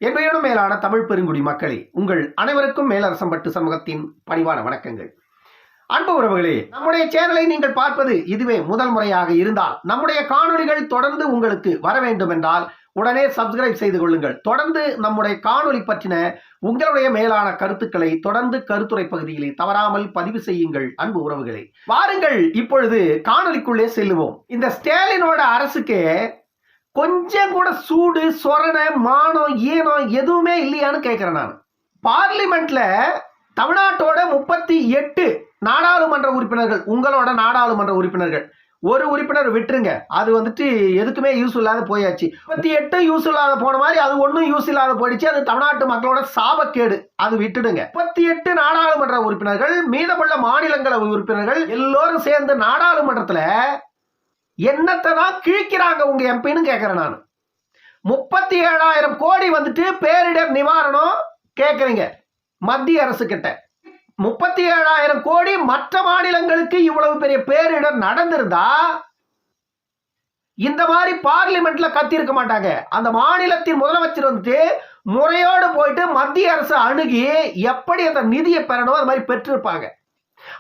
என் பெயரும் மேலான தமிழ் பெருங்குடி மக்களே, உங்கள் அனைவருக்கும் மேலரசம்பட்டு சமூகத்தின் பணிவான வணக்கங்கள். அன்பு உறவுகளே, நம்முடைய சேனலை நீங்கள் பார்ப்பது இதுவே முதல் முறையாக இருந்தால் நம்முடைய காணொளிகள் தொடர்ந்து உங்களுக்கு வர வேண்டும் என்றால் உடனே சப்ஸ்கிரைப் செய்து கொள்ளுங்கள். தொடர்ந்து நம்முடைய காணொளி பற்றின உங்களுடைய மேலான கருத்துக்களை தொடர்ந்து கருத்துரை பகுதியிலே தவறாமல் பதிவு செய்யுங்கள். அன்பு உறவுகளே, வாருங்கள் இப்பொழுது காணொளிக்குள்ளே செல்லுவோம். இந்த ஸ்டாலினோட அரசுக்கு கொஞ்சம் கூட சூடு சொரண மானம் ஈனம் எதுவுமே இல்லையான்னு கேட்கிறேன். நான் பார்லிமெண்ட்ல தமிழ்நாட்டோட 38 நாடாளுமன்ற உறுப்பினர்கள், உங்களோட நாடாளுமன்ற உறுப்பினர்கள், ஒரு உறுப்பினர் விட்டுருங்க, அது எதுக்குமே யூஸ் இல்லாத போயாச்சு. 38 யூஸ் இல்லாத போன மாதிரி அது ஒன்றும் யூஸ் இல்லாத போயிடுச்சு. அது தமிழ்நாட்டு மக்களோட சாபக்கேடு, அது விட்டுடுங்க. 38 நாடாளுமன்ற உறுப்பினர்கள், மீதமுள்ள மாநிலங்களவை உறுப்பினர்கள் எல்லோரும் சேர்ந்து நாடாளுமன்றத்துல என்னத்தை தான் கிழிக்கிறாங்க உங்க எம்பின்னு கேட்கிறேன். நான் 37,000 கோடி பேரிடர் நிவாரணம் கேட்கறீங்க மத்திய அரசு கிட்ட. 37,000 கோடி மற்ற மாநிலங்களுக்கு இவ்வளவு பெரிய பேரிடர் நடந்திருந்தா இந்த மாதிரி பார்லிமெண்ட்ல கத்திருக்க மாட்டாங்க. அந்த மாநிலத்தின் முதலமைச்சர் முறையோடு போயிட்டு மத்திய அரசு அணுகி எப்படி அந்த நிதியை பெறணும் அது மாதிரி பெற்றிருப்பாங்க.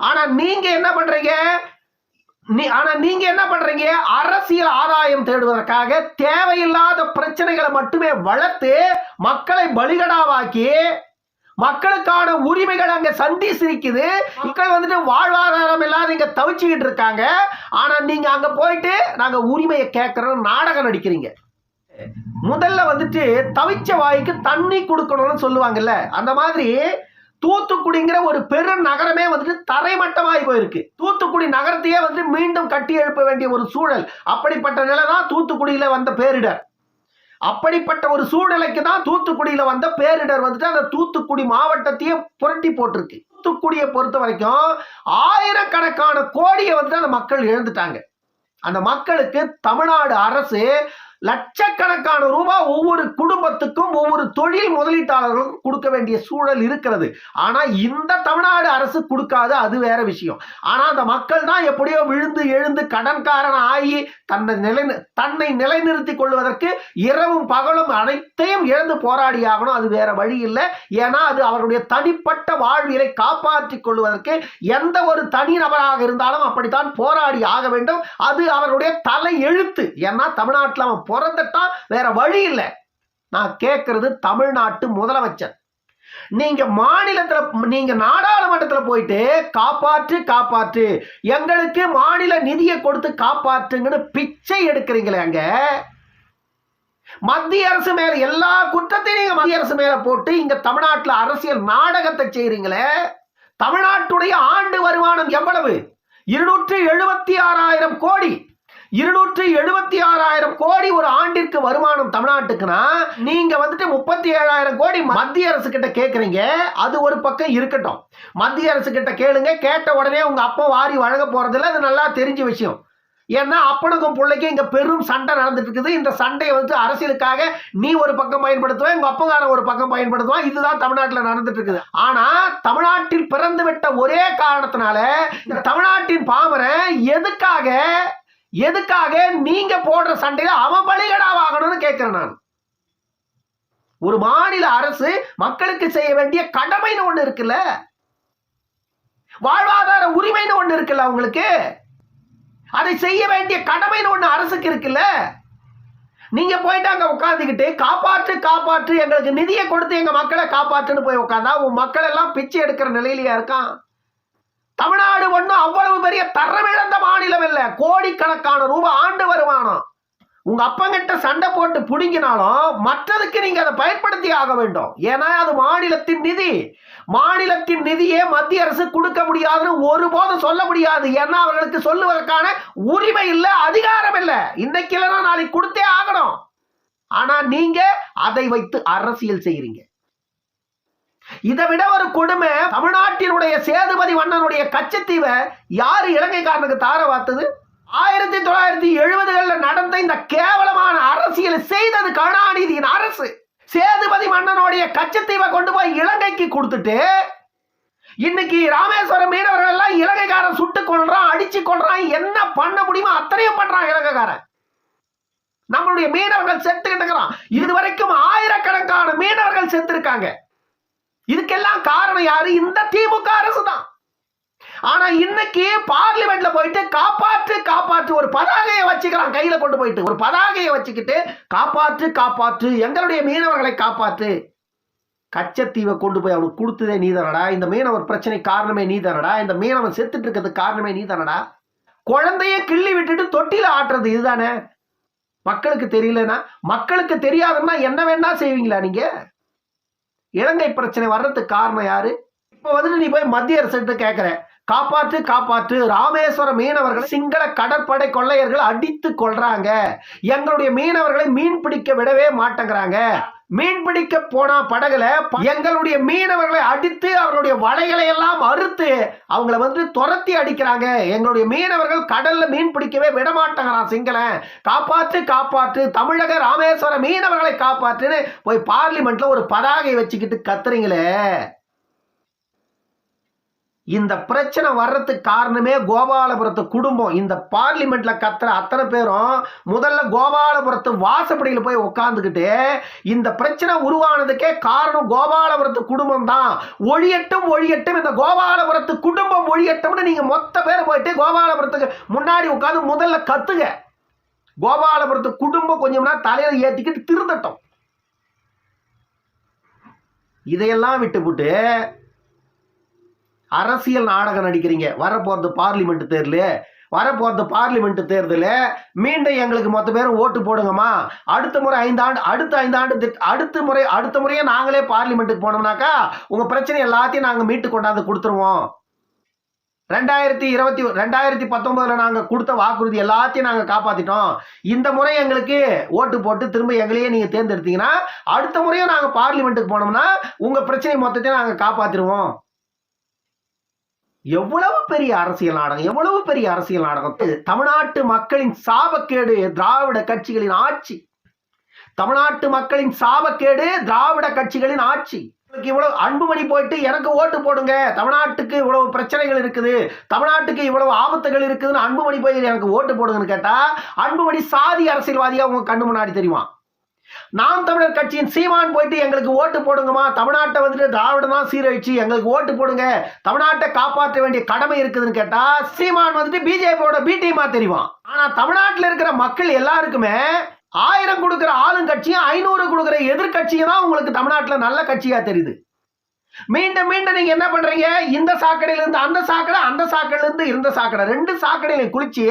ஆனா நீங்க என்ன பண்றீங்க? அரசியல் ஆதாயம் தேடுவதற்காக தேவையில்லாத பிரச்சனைகளை மட்டுமே வளர்த்து மக்களை பலிகடாவாக்கி மக்களுக்கான உரிமைகள் அங்க சந்தி சிரிக்குது. மக்கள் வாழ்வாதாரம் இல்லாத இங்க தவிச்சுக்கிட்டு இருக்காங்க. ஆனா நீங்க அங்க போயிட்டு நாங்க உரிமையை கேட்கறோம் நாடகம் நடிக்கிறீங்க. முதல்ல தவிச்ச வாய்க்கு தண்ணி கொடுக்கணும்னு சொல்லுவாங்கல்ல, அந்த மாதிரி தூத்துக்குடிங்கிற ஒரு பெரு நகரமே தரைமட்டமாகி போயிருக்கு. தூத்துக்குடி நகரத்தையே மீண்டும் கட்டி எழுப்ப வேண்டிய ஒரு சூழல். அப்படிப்பட்ட நிலை தான் தூத்துக்குடியில வந்த பேரிடர். அப்படிப்பட்ட ஒரு சூழ்நிலைக்கு தான் தூத்துக்குடியில வந்த பேரிடர் அந்த தூத்துக்குடி மாவட்டத்தையே புரட்டி போட்டிருக்கு. தூத்துக்குடியை பொறுத்த வரைக்கும் ஆயிரக்கணக்கான கோடியை அந்த மக்கள் இழந்துட்டாங்க. அந்த மக்களுக்கு தமிழ்நாடு அரசு லட்சக்கணக்கான ரூபாய் ஒவ்வொரு குடும்பத்துக்கும் ஒவ்வொரு தொழில் முதலீட்டாளர்களுக்கும் கொடுக்க வேண்டிய சூழல் இருக்கிறது. ஆனா இந்த தமிழ்நாடு அரசு கொடுக்காது, அது வேற விஷயம். ஆனா அந்த மக்கள் தான் எப்படியோ விழுந்து எழுந்து கடன்காரன் ஆகி தன்னை நிலைநிறுத்திக் கொள்வதற்கு இரவும் பகலும் அனைத்தையும் இழந்து போராடி ஆகணும். அது வேற வழி இல்லை. ஏன்னா அது அவருடைய தனிப்பட்ட வாழ்வியலை காப்பாற்றிக் கொள்வதற்கு எந்த ஒரு தனி நபராக இருந்தாலும் அப்படித்தான் போராடி ஆக வேண்டும். அது அவருடைய தலை எழுத்து. ஏன்னா தமிழ்நாட்டில் அவன் பிறந்துட்டான், வேற வழி இல்லை. நான் கேட்கிறது தமிழ்நாட்டு முதலமைச்சர், நீங்க மாநிலத்தில் நீங்க நாடாளுமன்றத்தில் போயிட்டு காப்பாற்று காப்பாற்று எங்களுக்கு மாநில நிதியை கொடுத்து காப்பாற்றுங்கன்னு பிச்சை எடுக்கிறீங்களே. அங்க மத்திய அரசு மேல எல்லா குற்றத்தையும் நீங்க மத்திய அரசு மேல போட்டு இங்க தமிழ்நாட்டில் அரசியல் நாடகத்தை செய்றீங்களே. தமிழ்நாட்டுடைய ஆண்டு வருமானம் எவ்வளவு? 276,000 கோடி. 276,000 கோடி ஒரு ஆண்டிற்கு வருமானம் தமிழ்நாட்டுக்குன்னா நீங்க 37,000 கோடி மத்திய அரசு கிட்ட கேட்கறீங்க. அது ஒரு பக்கம் இருக்கட்டும், மத்திய அரசு கிட்ட கேளுங்க. கேட்ட உடனே உங்க அப்பா வாரி வழங்க போறதில்ல, அது நல்லா தெரிஞ்ச விஷயம். ஏன்னா அப்பனுக்கும் பிள்ளைக்கும் இங்க பெரும் சண்டை நடந்துட்டு இருக்குது. இந்த சண்டையை அரசியலுக்காக நீ ஒரு பக்கம் பயன்படுத்துவ, உங்க அப்பங்காரன் ஒரு பக்கம் பயன்படுத்துவான். இதுதான் தமிழ்நாட்டில் நடந்துட்டு இருக்குது. ஆனா தமிழ்நாட்டில் பிறந்து விட்ட ஒரே காரணத்தினால இந்த தமிழ்நாட்டின் பாமரன் எதுக்காக நீங்க போடுற சண்டையில அவன் பலிகடாவாகணும்னு கேட்கிறேன் நான். ஒரு மாநில அரசு மக்களுக்கு செய்ய வேண்டிய கடமைன்னு ஒண்ணு இருக்குல்ல, வாழ்வாதார உரிமைன்னு ஒண்ணு இருக்குல்ல, அவங்களுக்கு அதை செய்ய வேண்டிய கடமைன்னு ஒண்ணு அரசுக்கு இருக்குல்ல. நீங்க போயிட்டு அங்க உட்காந்துக்கிட்டு காப்பாற்று காப்பாற்று எங்களுக்கு நிதியை கொடுத்து எங்க மக்களை காப்பாற்றுன்னு போய் உட்காந்தா உன் மக்கள் எல்லாம் பிச்சை எடுக்கிற நிலையிலேயே இருக்கான். தமிழ்நாடு ஒன்றும் அவ்வளவு பெரிய தரமிழந்த மாநிலம் இல்ல. கோடிக்கணக்கான ரூபாய் ஆண்டு வருமானம். உங்க அப்பங்கிட்ட சண்டை போட்டு புடுங்கினாலும் மற்றதுக்கு நீங்க அதை பயன்படுத்தி ஆக வேண்டும். ஏன்னா அது மாநிலத்தின் நிதி. மாநிலத்தின் நிதியே மத்திய அரசு கொடுக்க முடியாதுன்னு ஒருபோதும் சொல்ல முடியாது. ஏன்னா அவர்களுக்கு சொல்லுவதற்கான உரிமை இல்லை, அதிகாரம் இல்லை. இன்னைக்கு இல்லைன்னா நாளைக்கு கொடுத்தே ஆகணும். ஆனா நீங்க அதை வைத்து அரசியல் செய்யறீங்க. இதை விட ஒரு கொடுமை, தமிழ்நாட்டினுடைய சேதுபதி மன்னனுடைய கச்சத்தீவை யாரு இலங்கைக்காரனுக்கு தார வார்த்தது? 1970களில் நடந்த இந்த கேவலமான அரசியலை செய்தது கருணாநிதியின் அரசு. சேதுபதி மன்னனுடைய கச்சத்தீவை கொண்டு போய் இலங்கைக்கு கொடுத்துட்டு இன்னைக்கு ராமேஸ்வரம் மீனவர்கள் எல்லாம் இலங்கைக்காரன் சுட்டு கொள்றான், அடிச்சு கொள்றான், என்ன பண்ண முடியுமோ அத்தனையும் பண்றான் இலங்கைக்காரன். நம்மளுடைய மீனவர்கள் செத்துக்கிட்டு இருக்கிறான். இதுவரைக்கும் ஆயிரக்கணக்கான மீனவர்கள் செத்து இருக்காங்க. இதுக்கெல்லாம் காரணம் யாரு? இந்த திமுக அரசு தான். ஆனா இன்னைக்கு பார்லிமெண்ட்ல போயிட்டு காப்பாற்று காப்பாற்று ஒரு பதாகையை வச்சுக்கிறான், கையில கொண்டு போயிட்டு ஒரு பதாகையை வச்சுக்கிட்டு காப்பாற்று காப்பாற்று எங்களுடைய மீனவர்களை காப்பாற்று. கச்சத்தீவை கொண்டு போய் அவனுக்கு கொடுத்ததே நீதானடா. இந்த மீனவர் பிரச்சனை காரணமே நீதானடா. இந்த மீனவன் செத்துட்டு இருக்கிறதுக்கு காரணமே நீதானடா. குழந்தைய கிள்ளி விட்டுட்டு தொட்டில ஆட்டுறது இதுதானே. மக்களுக்கு தெரியலனா, மக்களுக்கு தெரியாதுன்னா என்ன வேணா செய்வீங்களா நீங்க? இலங்கை பிரச்சனை வர்றதுக்கு காரணம் யாரு? இப்ப வந்துட்டு நீ போய் மத்திய அரசு கேட்கிற, காப்பாற்று காப்பாற்று, ராமேஸ்வர மீனவர்களை சிங்கள கடற்படை கொள்ளையர்கள் அடித்து கொள்றாங்க, எங்களுடைய மீனவர்களை மீன் பிடிக்க விடவே மாட்டேங்கிறாங்க, மீன் பிடிக்க போனா படகுல எங்களுடைய மீனவர்களை அடித்து அவர்களுடைய வலைகளை எல்லாம் அறுத்து அவங்களை வந்து துரத்தி அடிக்கிறாங்க, எங்களுடைய மீனவர்கள் கடல்ல மீன் பிடிக்கவே விட மாட்டேங்கிறான் சிங்களன், காப்பாற்று காப்பாற்று தமிழக ராமேஸ்வர மீனவர்களை காப்பாற்றுன்னு போய் பார்லிமெண்ட்ல ஒரு பதாகை வச்சுக்கிட்டு கத்துறீங்களே. இந்த பிரச்சனை வர்றதுக்கு காரணமே கோபாலபுரத்து குடும்பம். இந்த பார்லிமெண்ட்ல கத்துற அத்தனை பேரும் முதல்ல கோபாலபுரத்து வாசப்படியில போய் உட்கார்ந்துக்கிட்டு இந்த பிரச்சனை உருவானதுக்கே காரணம் கோபாலபுரத்து குடும்பம் தான். ஒழியட்டும் ஒழியட்டும், இந்த கோபாலபுரத்து குடும்பம் ஒழியட்டும்னு நீங்க மொத்த பேர் போயிட்டு கோபாலபுரத்துக்கு முன்னாடி உட்கார்ந்து முதல்ல கத்துங்க. கோபாலபுரத்து குடும்பம் கொஞ்சம்னா தலையில ஏத்திக்கிட்டு திருந்தட்டும். இதையெல்லாம் விட்டுவிட்டு அரசியல் நாடகம் நடிக்கிறீங்க. வரப்போறது பார்லிமெண்ட் தேர்தல் மீண்டும் எங்களுக்கு மொத்த பேரும் ஓட்டு போடுங்கம்மா, அடுத்த முறை 5 ஆண்டு அடுத்த 5 ஆண்டு அடுத்த முறையே நாங்களே பார்லிமெண்ட்டுக்கு போனோம்னாக்கா உங்க பிரச்சனை எல்லாத்தையும் நாங்க மீட்டு கொண்டாந்து கொடுத்துருவோம். 2019 நாங்க கொடுத்த வாக்குறுதி எல்லாத்தையும் நாங்க காப்பாத்திட்டோம். இந்த முறை எங்களுக்கு ஓட்டு போட்டு திரும்ப எங்களையே நீங்க தேர்ந்தெடுத்தீங்கன்னா அடுத்த முறையும் நாங்க பார்லிமெண்ட்டுக்கு போனோம்னா உங்க பிரச்சனை மொத்தத்தையும் நாங்க காப்பாத்திருவோம். எவ்வளவு பெரிய அரசியல் நாடகம், எவ்வளவு பெரிய அரசியல் நாடகம். தமிழ்நாட்டு மக்களின் சாபக்கேடு திராவிட கட்சிகளின் ஆட்சி. தமிழ்நாட்டு மக்களின் சாபக்கேடு திராவிட கட்சிகளின் ஆட்சி. இவ்வளவு அன்புமணி போயிட்டு எனக்கு ஓட்டு போடுங்க, தமிழ்நாட்டுக்கு இவ்வளவு பிரச்சனைகள் இருக்குது, தமிழ்நாட்டுக்கு இவ்வளவு ஆபத்துகள் இருக்குதுன்னு அன்புமணி போய் எனக்கு ஓட்டு போடுங்கன்னு கேட்டா அன்புமணி சாதி அரசியல்வாதியா உங்க கண்ணு முன்னாடி தெரியுமா? நாம் தமிழர் கட்சியின் சீமான் போயிட்டு எங்களுக்கு ஓட்டு போடுங்கம்மா, தமிழ்நாட்டை வந்துட்டு திராவிடம் தான் சீரழிச்சு எங்களுக்கு ஓட்டு போடுங்க, தமிழ்நாட்டை காப்பாற்ற வேண்டிய கடமை இருக்குதுன்னு கேட்டா சீமான் வந்துட்டு பிஜேபியோட பி டீமா தெரியும். ஆனா தமிழ்நாட்டில் இருக்கிற மக்கள் எல்லாருக்குமே 1000 கொடுக்கிற ஆளுங்கட்சியும் 500 கொடுக்கிற எதிர்கட்சியும் தான் உங்களுக்கு தமிழ்நாட்டில் நல்ல கட்சியா தெரியுது. மீண்டும் மீண்டும் நீங்க என்ன பண்றீங்க? இந்த சாக்கடையில இருந்து அந்த சாக்கடை, அந்த சாக்கடையில இருந்து இந்த சாக்கடை, 2 சாக்கடையில குளிச்சு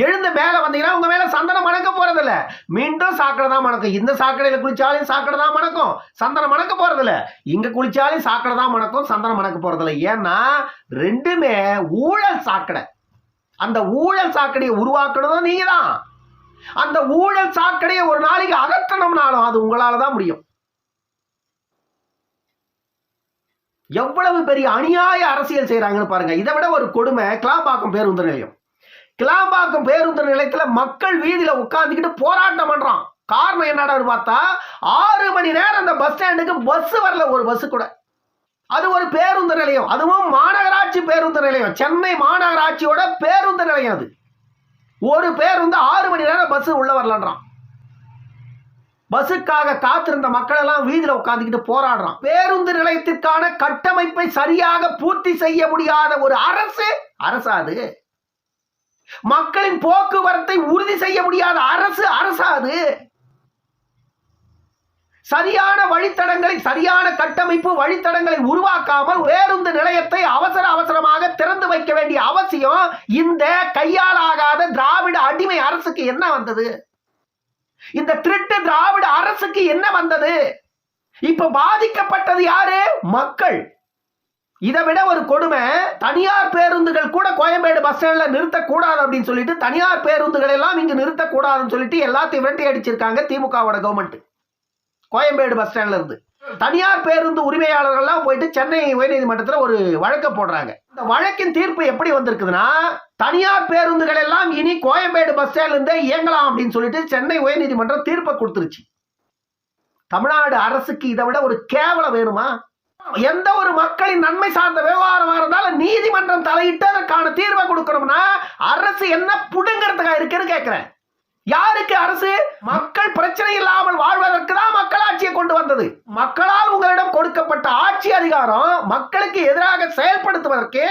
எழுந்து மேல வந்தீங்கன்னா உங்க மேல சந்தனம் மணக்க போறது இல்ல, மீண்டும் சாக்கடை தான் மணக்கும். இந்த சாக்கடையில குளிச்சாலும் சாக்கடை தான் மணக்கும், சந்தனம் மணக்க போறது இல்ல. இங்க குளிச்சாலும் சாக்கடை தான் மணக்கும், சந்தனம் மணக்க போறது இல்ல. ஏன்னா ரெண்டுமே ஊழல் சாக்கடை. அந்த ஊழல் சாக்கடையை உருவாக்கணும் நீங்க தான். அந்த ஊழல் சாக்கடையை ஒரு நாளைக்கு அகற்றணும்னாலும் அது உங்களால தான் முடியும். எவ்வளவு பெரிய அநியாய அரசியல் செய்யறாங்கன்னு பாருங்க. இதை விட ஒரு கொடுமை கிளாம்பாக்கம் பேருந்து நிலையம். கிளாம்பாக்கம் பேருந்து நிலையத்துல மக்கள் வீதியில உட்கார்ந்துக்கிட்டு போராட்டம் பண்றான். காரணம் என்னடா பார்த்தா 6 மணி நேரம் அந்த பஸ் ஸ்டாண்டுக்கு பஸ் வரல, ஒரு பஸ் கூட. அது ஒரு பேருந்து நிலையம், அதுவும் மாநகராட்சி பேருந்து நிலையம், சென்னை மாநகராட்சியோட பேருந்து நிலையம். அது ஒரு பேருந்து 6 மணி நேரம் பஸ் உள்ள வரலன்றான். பஸ்ஸுக்காக காத்திருந்த மக்கள் எல்லாம் வீதியில உட்கார்ந்துக்கிட்டு போராடுறான். பேருந்து நிலையத்திற்கான கட்டமைப்பை சரியாக பூர்த்தி செய்ய முடியாத ஒரு அரசாது. மக்களின் போக்குவரத்தை உறுதி செய்ய முடியாத அரசாது. சரியான வழித்தடங்களை, சரியான கட்டமைப்பு வழித்தடங்களை உருவாக்காமல் பேருந்து நிலையத்தை அவசரமாக திறந்து வைக்க வேண்டிய அவசியம் இந்த கையாலாகாத திராவிட அடிமை அரசுக்கு என்ன வந்தது? இந்த திருட்டு திராவிட அரசுக்கு என்ன வந்தது? இப்ப பாதிக்கப்பட்டது யாரு? மக்கள். இதை விட ஒரு கொடுமை, தனியார் பேருந்துகள் கூட கோயம்பேடு பஸ் ஸ்டாண்ட்ல நிறுத்தக்கூடாது அப்படின்னு சொல்லிட்டு தனியார் பேருந்துகள் எல்லாம் இங்கு நிறுத்தக்கூடாதுன்னு சொல்லிட்டு எல்லாத்தையும் விரட்டி அடிச்சிருக்காங்க திமுகவோட கவர்மெண்ட். கோயம்பேடு பஸ் ஸ்டாண்ட்ல இருந்து தனியார் பேருந்து உரிமையாளர்கள்லாம் போயிட்டு சென்னை உயர்நீதிமன்றத்தில் ஒரு வழக்க போடுறாங்க. இந்த வழக்கின் தீர்ப்பு எப்படி வந்திருக்குதுன்னா, தனியார் பேருந்துகள் எல்லாம் இனி கோயம்பேடு பஸ் ஸ்டாண்ட்ல இருந்தே இயங்கலாம் அப்படின்னு சொல்லிட்டு சென்னை உயர்நீதிமன்றம் தீர்ப்பை கொடுத்துருச்சு. தமிழ்நாடு அரசுக்கு இதை விட ஒரு கேவலம் வேணுமா? எந்த ஒரு மக்களின் நன்மை சார்ந்த விவகாரமா இருந்தாலும் நீதிமன்றம் தலையிட்டு அதற்கான தீர்வை கொடுக்கணும்னா அரசு என்ன புடுங்கிறதுக்காக இருக்குன்னு கேட்கிறேன். யாருக்கு அரசு? மக்கள் பிரச்சனை இல்லாமல் வாழ்வதற்கு தான் மக்களாட்சியை கொண்டு வந்தது. மக்களால் உங்களிடம் கொடுக்கப்பட்ட ஆட்சி அதிகாரம் மக்களுக்கு எதிராக செயல்படுத்துவதற்கு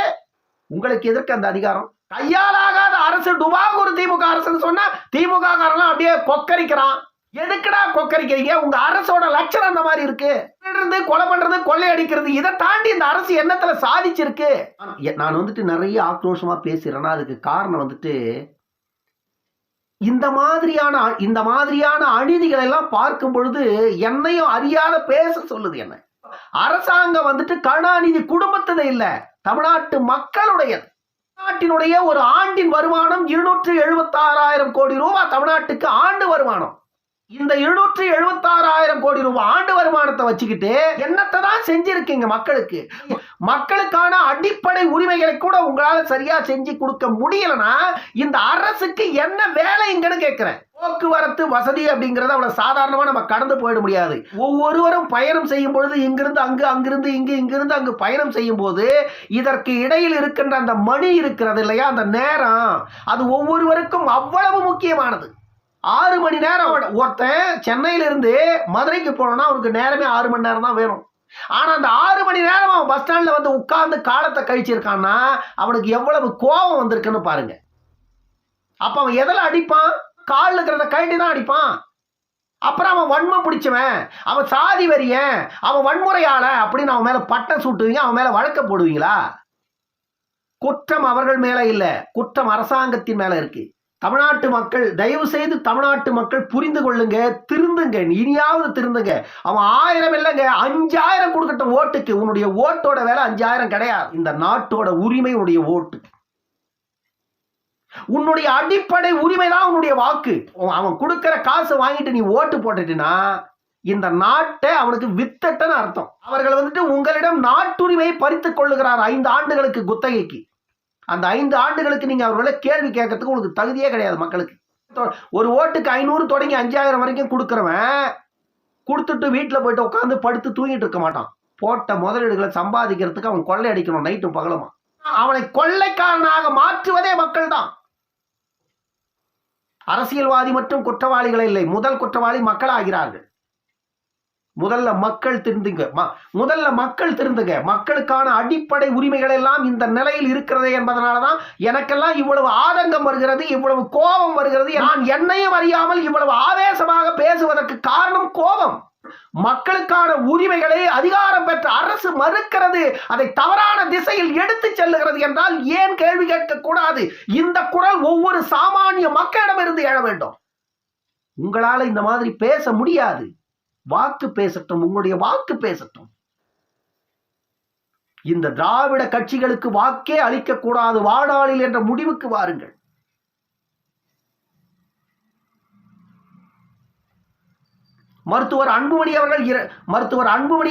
உங்களுக்கு எதற்கு அந்த அதிகாரம்? கையாலாகாத அரசு டுபாகூர் திமுக அரசுன்னு சொன்னா திமுக காரன் அப்படியே கொக்கரிக்கிறான். எதுக்குடா கொக்கரிக்கிறீங்க? உங்க அரசோட லட்சணம் அந்த மாதிரி இருக்கு. கொலை பண்றது, கொள்ளையடிக்கிறது, இதை தாண்டி இந்த அரசு என்னத்துல சாதிச்சிருக்கு? நான் நிறைய ஆக்ரோஷமா பேசுறேன்னா அதுக்கு காரணம் இந்த மாதிரியான அநீதிகளை எல்லாம் பார்க்கும் பொழுது என்னையும் அறியாத பேச சொல்லுது. என்ன அரசாங்கம் கருணாநிதி குடும்பத்திலே இல்ல, தமிழ்நாட்டு மக்களுடையது. நாட்டினுடைய ஒரு ஆண்டின் வருமானம் 276,000 கோடி ரூபாய் தமிழ்நாட்டுக்கு ஆண்டு வருமானம். இந்த 276,000 கோடி ரூபாய் ஆண்டு வருமானத்தை வச்சுக்கிட்டு என்னத்தை தான் செஞ்சிருக்கீங்க மக்களுக்கு? மக்களுக்கான அடிப்படை உரிமைகளை கூட உங்களால சரியா செஞ்சு கொடுக்க முடியலன்னா இந்த அரசுக்கு என்ன வேலைங்கன்னு கேட்கிறேன். போக்குவரத்து வசதி அப்படிங்கறது அவ்வளவு சாதாரணமா நம்ம கடந்து போயிட முடியாது. ஒவ்வொருவரும் பயணம் செய்யும் பொழுது இங்கிருந்து அங்கு, அங்கிருந்து இங்கு, இங்கிருந்து அங்கு பயணம் செய்யும் போது இதற்கு இடையில் இருக்கின்ற அந்த மணி இருக்கிறது இல்லையா, அந்த நேரம், அது ஒவ்வொருவருக்கும் அவ்வளவு முக்கியமானது. 6 மணி நேரம் ஒருத்தன் சென்னையில இருந்து மதுரைக்கு போனோம்னா அவனுக்கு நேரமே 6 மணி நேரம் தான் வேணும். ஆனா அந்த 6 மணி நேரம் அவன் பஸ் ஸ்டாண்ட்ல உட்கார்ந்து காலத்தை கழிச்சிருக்கான்னா அவனுக்கு எவ்வளவு கோபம் வந்திருக்குன்னு பாருங்க. அப்ப அவன் எதில் அடிப்பான்? காலில் இருக்கிறத கழட்டி தான் அடிப்பான். அப்புறம் அவன் வன்மை பிடிச்சவன், அவன் சாதி வரியன், அவன் வன்முறையாள அப்படின்னு அவன் மேல பட்டம் சூட்டுவீங்க, அவன் மேல வழக்க போடுவீங்களா? குற்றம் அவர்கள் மேல இல்ல, குற்றம் அரசாங்கத்தின் மேல இருக்கு. தமிழ்நாட்டு மக்கள் தயவு செய்து தமிழ்நாட்டு மக்கள் புரிந்து கொள்ளுங்க, திருந்துங்க, இனியாவது திருந்துங்க. அவன் 1000 இல்லைங்க, 5000 கொடுக்கட்டும் ஓட்டுக்கு. உன்னுடைய ஓட்டோட வேலை 5000 கிடையாது. இந்த நாட்டோட உரிமை உன்னுடைய ஓட்டு. உன்னுடைய அடிப்படை உரிமை தான் உன்னுடைய வாக்கு. அவன் கொடுக்கிற காசு வாங்கிட்டு நீ ஓட்டு போட்டுட்டீன்னா இந்த நாட்டை அவனுக்கு வித்தட்டன்னு அர்த்தம். அவர்கள் உங்களிடம் நாட்டுரிமையை பறித்துக் கொள்ளுகிறார் 5 ஆண்டுகளுக்கு குத்தகைக்கு. அந்த 5 ஆண்டுகளுக்கு நீங்க அவர்களை கேள்வி கேட்கறதுக்கு உங்களுக்கு தகுதியே கிடையாது. மக்களுக்கு ஒரு ஓட்டுக்கு 500 தொடங்கி 5000 வரைக்கும் கொடுக்கறவன் கொடுத்துட்டு வீட்டில் போயிட்டு உட்காந்து படுத்து தூங்கிட்டு இருக்க மாட்டான். போட்ட முதலீடுகளை சம்பாதிக்கிறதுக்கு அவன் கொள்ளை அடிக்கணும் நைட்டும் பகலுமா. அவனை கொள்ளைக்காரனாக மாற்றுவதே மக்கள் தான். அரசியல்வாதி மற்றும் குற்றவாளிகள் இல்லை, முதல் குற்றவாளி மக்கள் ஆகிறார்கள். முதல்ல மக்கள் திருந்துங்க. மக்களுக்கான அடிப்படை உரிமைகள் எல்லாம் இந்த நிலையில் இருக்கிறது என்பதனாலதான் எனக்கெல்லாம் இவ்வளவு ஆதங்கம் வருகிறது, இவ்வளவு கோபம் வருகிறது. நான் என்னையும் அறியாமல் இவ்வளவு ஆவேசமாக பேசுவதற்கு காரணம் கோபம். மக்களுக்கான உரிமைகளை அதிகாரம் பெற்ற அரசு மறுக்கிறது, அதை தவறான திசையில் எடுத்து செல்லுகிறது என்றால் ஏன் கேள்வி கேட்க கூடாது? இந்த குரல் ஒவ்வொரு சாமானிய மக்களிடமிருந்து எழ வேண்டும். உங்களால இந்த மாதிரி பேச முடியாது. வாக்கு பேசட்டும், உங்களுடைய வாக்கு பேசட்டும். இந்த திராவிட கட்சிகளுக்கு வாக்கே அளிக்க கூடாது வாழ்நாளில் என்ற முடிவுக்கு வாருங்கள். மருத்துவர் அன்புமணி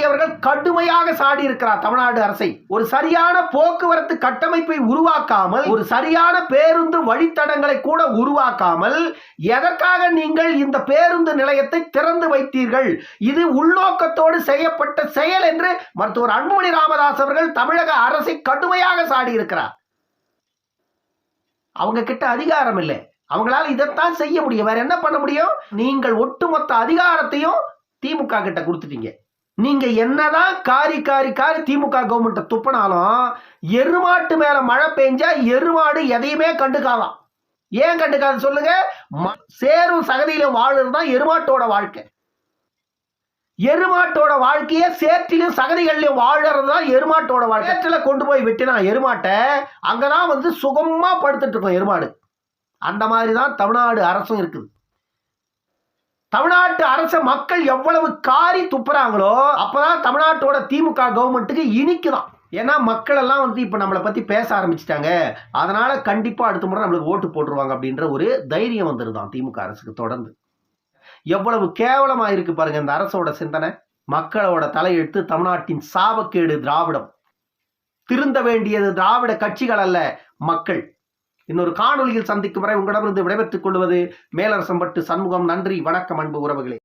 அவர்கள் கடுமையாக சாடி இருக்கிறார் தமிழ்நாடு அரசை. ஒரு சரியான போக்குவரத்து கட்டமைப்பை உருவாக்காமல், ஒரு சரியான பேருந்து வழித்தடங்களை கூட உருவாக்காமல் எதற்காக நீங்கள் இந்த பேருந்து நிலையத்தை திறந்து வைத்தீர்கள்? இது உள்நோக்கத்தோடு செய்யப்பட்ட செயல் என்று மருத்துவர் அன்புமணி ராமதாஸ் அவர்கள் தமிழக அரசை கடுமையாக சாடி இருக்கிறார். அவங்க கிட்ட அதிகாரம் இல்லை, அவங்களால இதைத்தான் செய்ய முடியும். வேற என்ன பண்ண முடியும்? நீங்கள் ஒட்டுமொத்த அதிகாரத்தையும் திமுக கிட்ட கொடுத்துட்டீங்க. நீங்க என்னதான் காரி திமுக கவர்மெண்ட் துப்பினாலும் எருமாட்டு மேல மழை பெஞ்சா எருமாடு எதையுமே கண்டுக்காதான். ஏன் கண்டுக்காது சொல்லுங்க? சேரும் சகதியில வாழுறதுதான் எருமாட்டோட வாழ்க்கை. எருமாட்டோட வாழ்க்கைய சேற்றிலும் சகதிகளிலும் வாழறதுதான் எருமாட்டோட வாழ்க்கை. சேற்றில கொண்டு போய் விட்டினா எருமாட்டை அங்கதான் சுகமா படுத்துட்டு இருக்கும் எருமாடு. அந்த மாதிரி தான் தமிழ்நாடு அரசும் இருக்குது. தமிழ்நாட்டு அரச மக்கள் எவ்வளவு காரி துப்புறாங்களோ அப்பதான் தமிழ்நாட்டோட திமுக கவர்மெண்ட்டுக்கு இனிக்குதான். ஏன்னா மக்கள் எல்லாம் இப்ப நம்மளை பத்தி பேச ஆரம்பிச்சிட்டாங்க, அதனால கண்டிப்பா அடுத்த முறை நம்மளுக்கு ஓட்டு போட்டுருவாங்க அப்படின்ற ஒரு தைரியம் வந்துருதான் திமுக அரசுக்கு. தொடர்ந்து எவ்வளவு கேவலமா இருக்கு பாருங்க இந்த அரசோட சிந்தனை. மக்களோட தலையெழுத்து தமிழ்நாட்டின் சாபக்கேடு திராவிடம். திருந்த வேண்டியது திராவிட கட்சிகள் அல்ல, மக்கள். இன்னொரு காணொலியில் சந்திக்கும் வரை உங்களிடமிருந்து விடைபெற்றுக் கொள்வது மேலரசம்பட்டு சண்முகம். நன்றி, வணக்கம் அன்பு உறவுகளே.